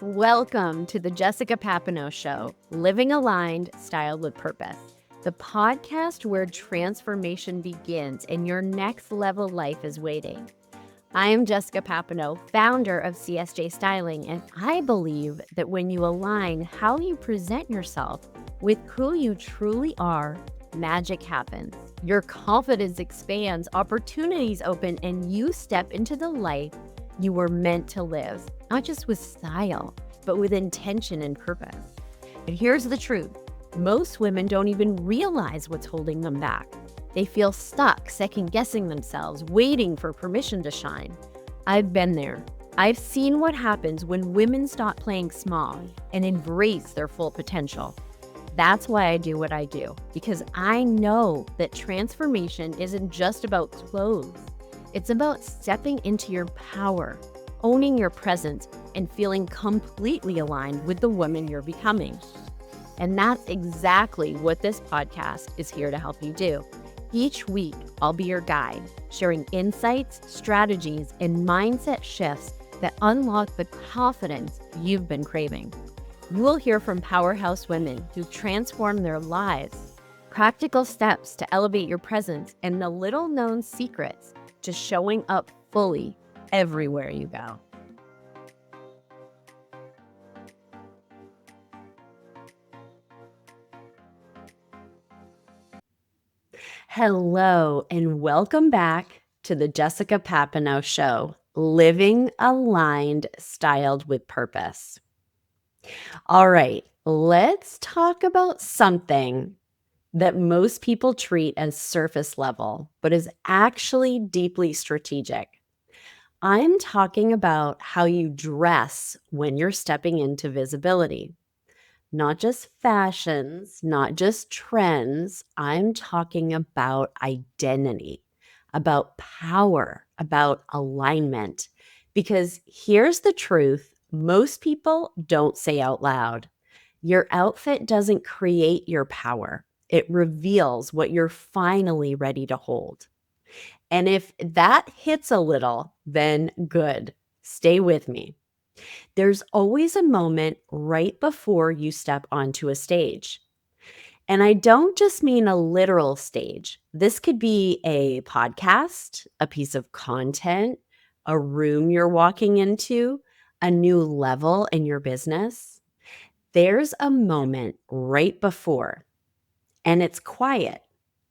Welcome to the Jessica Papineau Show, Living Aligned, Styled with Purpose, the podcast where transformation begins and your next level life is waiting. I am Jessica Papineau, founder of CSJ Styling, and I believe that when you align how you present yourself with who you truly are, magic happens. Your confidence expands, opportunities open, and you step into the life you were meant to live, not just with style, but with intention and purpose. And here's the truth. Most women don't even realize what's holding them back. They feel stuck, second-guessing themselves, waiting for permission to shine. I've been there. I've seen what happens when women stop playing small and embrace their full potential. That's why I do what I do, because I know that transformation isn't just about clothes. It's about stepping into your power, owning your presence, and feeling completely aligned with the woman you're becoming. And that's exactly what this podcast is here to help you do. Each week, I'll be your guide, sharing insights, strategies, and mindset shifts that unlock the confidence you've been craving. You will hear from powerhouse women who transform their lives, practical steps to elevate your presence, and the little-known secrets to showing up fully everywhere you go. Hello, and welcome back to the Jessica Papineau Show, Living Aligned, Styled with Purpose. All right, let's talk about something that most people treat as surface level, but is actually deeply strategic. I'm talking about how you dress when you're stepping into visibility. Not just fashions, not just trends. I'm talking about identity, about power, about alignment. Because here's the truth, most people don't say out loud. Your outfit doesn't create your power. It reveals what you're finally ready to hold. And if that hits a little, then good. Stay with me. There's always a moment right before you step onto a stage. And I don't just mean a literal stage. This could be a podcast, a piece of content, a room you're walking into, a new level in your business. There's a moment right before, and it's quiet,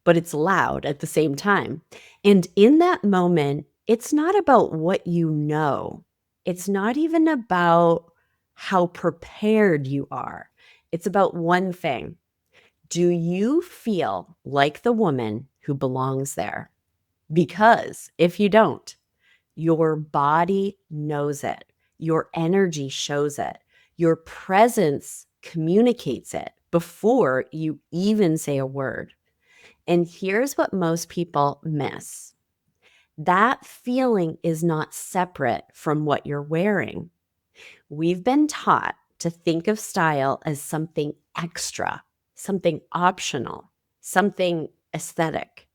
but it's loud at the same time. And in that moment, it's not about what you know. It's not even about how prepared you are. It's about one thing. Do you feel like the woman who belongs there? Because if you don't, your body knows it. Your energy shows it. Your presence communicates it before you even say a word. And here's what most people miss. That feeling is not separate from what you're wearing. We've been taught to think of style as something extra, something optional, something aesthetic.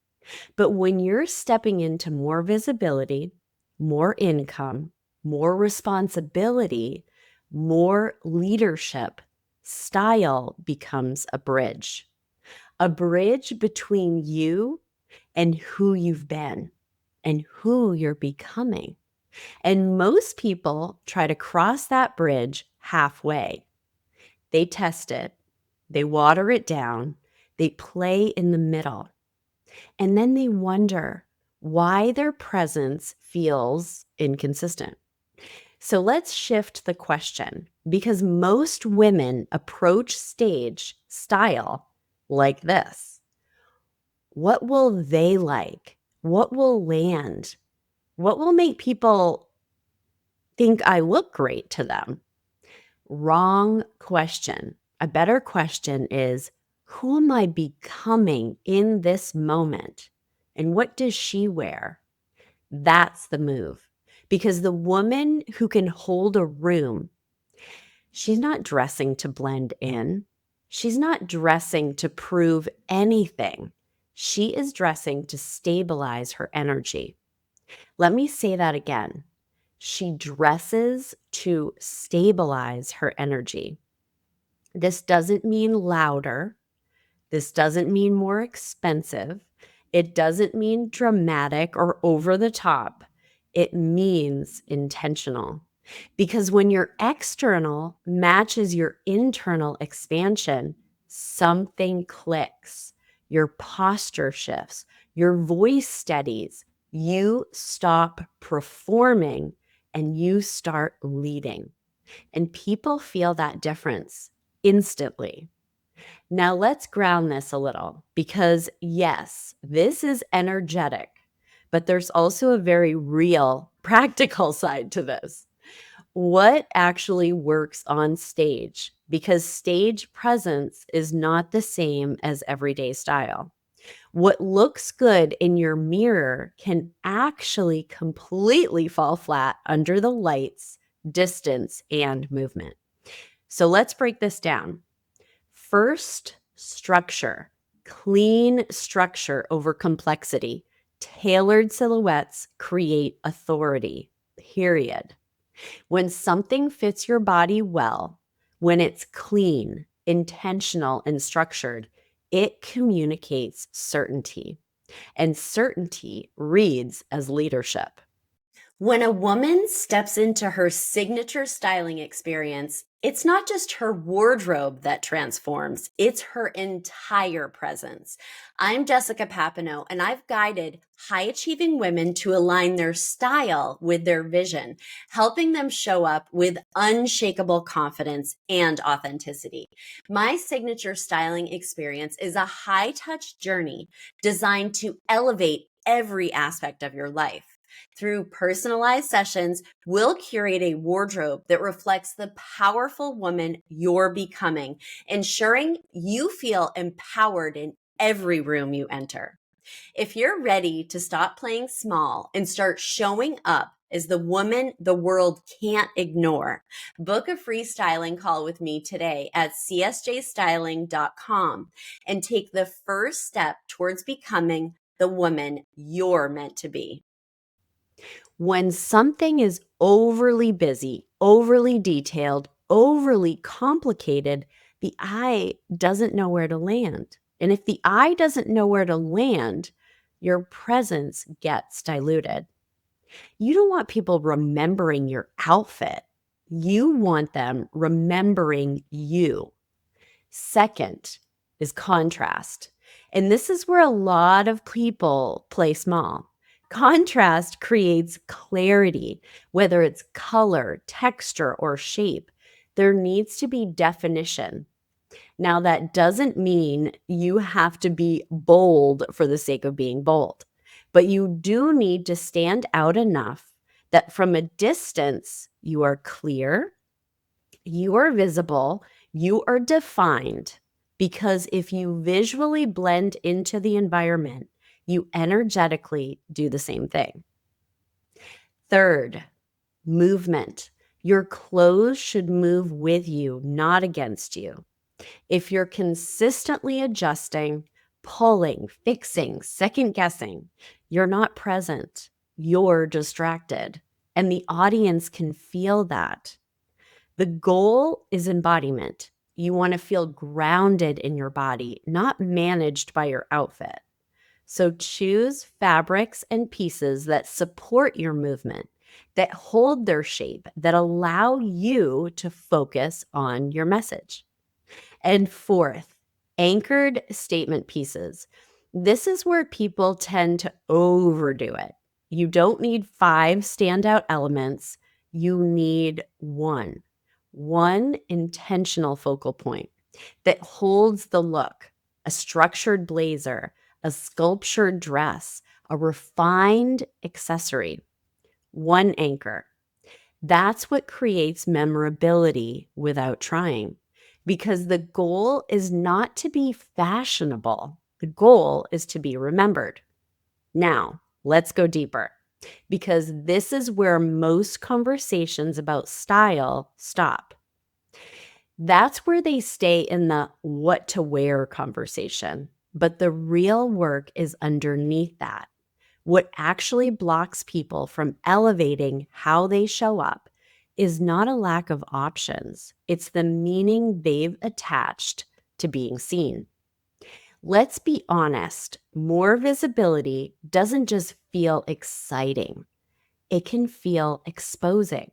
But when you're stepping into more visibility, more income, more responsibility, more leadership, style becomes a bridge between you and who you've been and who you're becoming. And most people try to cross that bridge halfway. They test it, they water it down, they play in the middle, and then they wonder why their presence feels inconsistent. So let's shift the question, because most women approach stage style like this. What will they like? What will land? What will make people think I look great to them? Wrong question. A better question is, who am I becoming in this moment? And what does she wear? That's the move. Because the woman who can hold a room, she's not dressing to blend in. She's not dressing to prove anything. She is dressing to stabilize her energy. Let me say that again. She dresses to stabilize her energy. This doesn't mean louder. This doesn't mean more expensive. It doesn't mean dramatic or over the top. It means intentional. Because when your external matches your internal expansion, something clicks. Your posture shifts, your voice steadies, you stop performing and you start leading. And people feel that difference instantly. Now, let's ground this a little because, yes, this is energetic, but there's also a very real, practical side to this. What actually works on stage? Because stage presence is not the same as everyday style. What looks good in your mirror can actually completely fall flat under the lights, distance, and movement. So let's break this down. First, structure. Clean structure over complexity. Tailored silhouettes create authority, period. When something fits your body well, when it's clean, intentional, and structured, it communicates certainty. And certainty reads as leadership. When a woman steps into her signature styling experience, it's not just her wardrobe that transforms, it's her entire presence. I'm Jessica Papineau, and I've guided high achieving women to align their style with their vision, helping them show up with unshakable confidence and authenticity. My signature styling experience is a high touch journey designed to elevate every aspect of your life. Through personalized sessions, we'll curate a wardrobe that reflects the powerful woman you're becoming, ensuring you feel empowered in every room you enter. If you're ready to stop playing small and start showing up as the woman the world can't ignore, book a free styling call with me today at csjstyling.com and take the first step towards becoming the woman you're meant to be. When something is overly busy, overly detailed, overly complicated, the eye doesn't know where to land. And if the eye doesn't know where to land, your presence gets diluted. You don't want people remembering your outfit. You want them remembering you. Second is contrast. And this is where a lot of people play small. Contrast creates clarity, whether it's color, texture, or shape. There needs to be definition. Now, that doesn't mean you have to be bold for the sake of being bold, but you do need to stand out enough that from a distance, you are clear, you are visible, you are defined. Because if you visually blend into the environment, you energetically do the same thing. Third, movement. Your clothes should move with you, not against you. If you're consistently adjusting, pulling, fixing, second guessing, you're not present. You're distracted. And the audience can feel that. The goal is embodiment. You want to feel grounded in your body, not managed by your outfit. So choose fabrics and pieces that support your movement, that hold their shape, that allow you to focus on your message. And fourth, anchored statement pieces. This is where people tend to overdo it. You don't need 5 standout elements. You need one intentional focal point that holds the look, a structured blazer, a sculptured dress, a refined accessory. One anchor. That's what creates memorability without trying. Because the goal is not to be fashionable. The goal is to be remembered. Now, let's go deeper. Because this is where most conversations about style stop. That's where they stay in the what to wear conversation. But the real work is underneath that. What actually blocks people from elevating how they show up is not a lack of options. It's the meaning they've attached to being seen. Let's be honest, more visibility doesn't just feel exciting, it can feel exposing.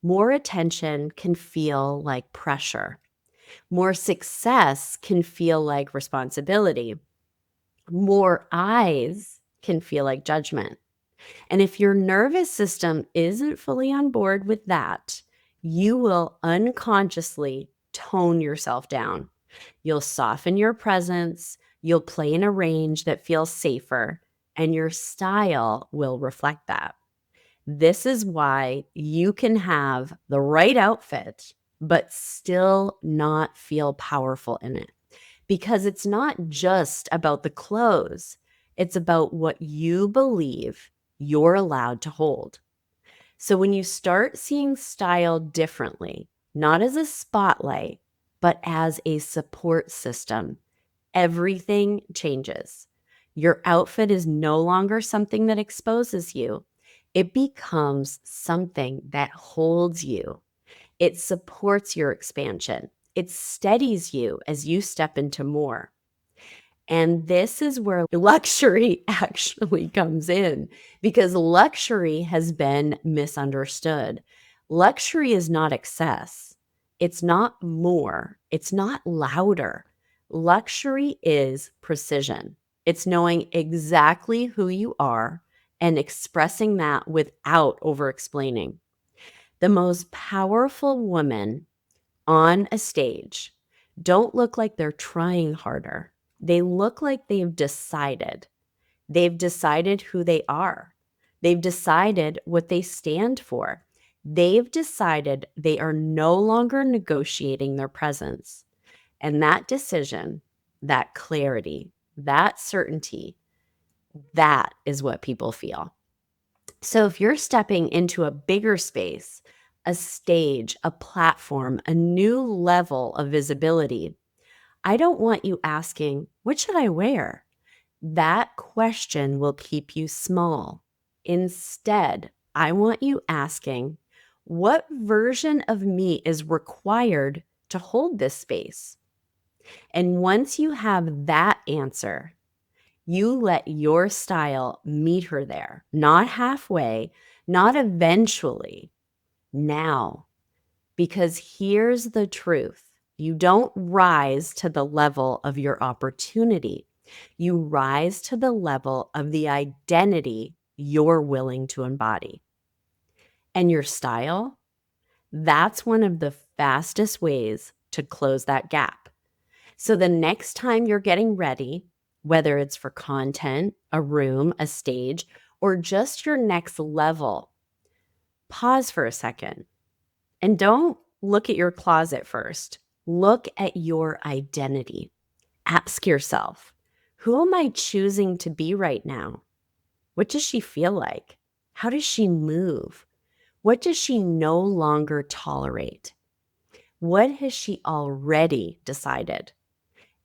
More attention can feel like pressure. More success can feel like responsibility. More eyes can feel like judgment. And if your nervous system isn't fully on board with that, you will unconsciously tone yourself down. You'll soften your presence, you'll play in a range that feels safer, and your style will reflect that. This is why you can have the right outfit, but still not feel powerful in it. Because it's not just about the clothes, it's about what you believe you're allowed to hold. So when you start seeing style differently, not as a spotlight, but as a support system, everything changes. Your outfit is no longer something that exposes you. It becomes something that holds you. It supports your expansion. It steadies you as you step into more. And this is where luxury actually comes in, because luxury has been misunderstood. Luxury is not excess. It's not more. It's not louder. Luxury is precision. It's knowing exactly who you are and expressing that without over explaining. The most powerful women on a stage don't look like they're trying harder. They look like they've decided. They've decided who they are. They've decided what they stand for. They've decided they are no longer negotiating their presence. And that decision, that clarity, that certainty, that is what people feel. So if you're stepping into a bigger space, a stage, a platform, a new level of visibility, I don't want you asking, what should I wear? That question will keep you small. Instead, I want you asking, what version of me is required to hold this space? And once you have that answer, you let your style meet her there, not halfway, not eventually, now. Because here's the truth. You don't rise to the level of your opportunity. You rise to the level of the identity you're willing to embody. And your style, that's one of the fastest ways to close that gap. So the next time you're getting ready, whether it's for content, a room, a stage, or just your next level, pause for a second and don't look at your closet first. Look at your identity. Ask yourself, who am I choosing to be right now? What does she feel like? How does she move? What does she no longer tolerate? What has she already decided?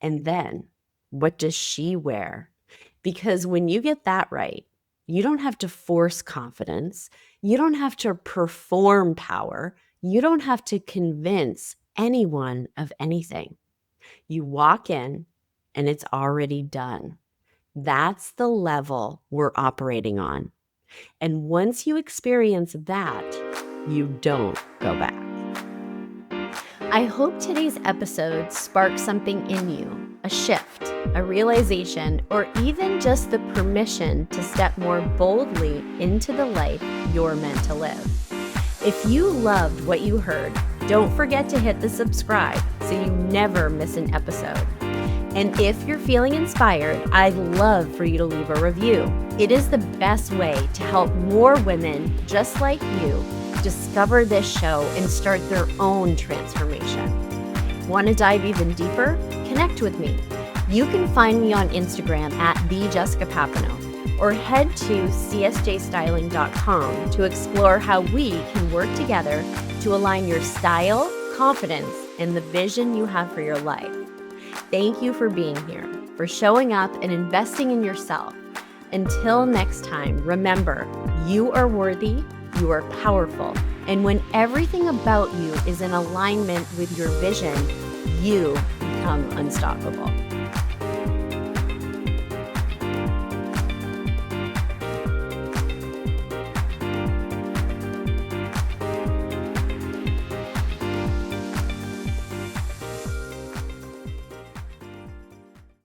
And then, what does she wear? Because when you get that right, you don't have to force confidence. You don't have to perform power. You don't have to convince anyone of anything. You walk in and it's already done. That's the level we're operating on. And once you experience that, you don't go back. I hope today's episode sparked something in you, a shift, a realization, or even just the permission to step more boldly into the life you're meant to live. If you loved what you heard, don't forget to hit the subscribe so you never miss an episode. And if you're feeling inspired, I'd love for you to leave a review. It is the best way to help more women just like you discover this show and start their own transformation. Want to dive even deeper? Connect with me. You can find me on Instagram at @thejessicapapineau or head to csjstyling.com to explore how we can work together to align your style, confidence, and the vision you have for your life. Thank you for being here, for showing up and investing in yourself. Until next time, remember, you are worthy, you are powerful, and when everything about you is in alignment with your vision, you become unstoppable.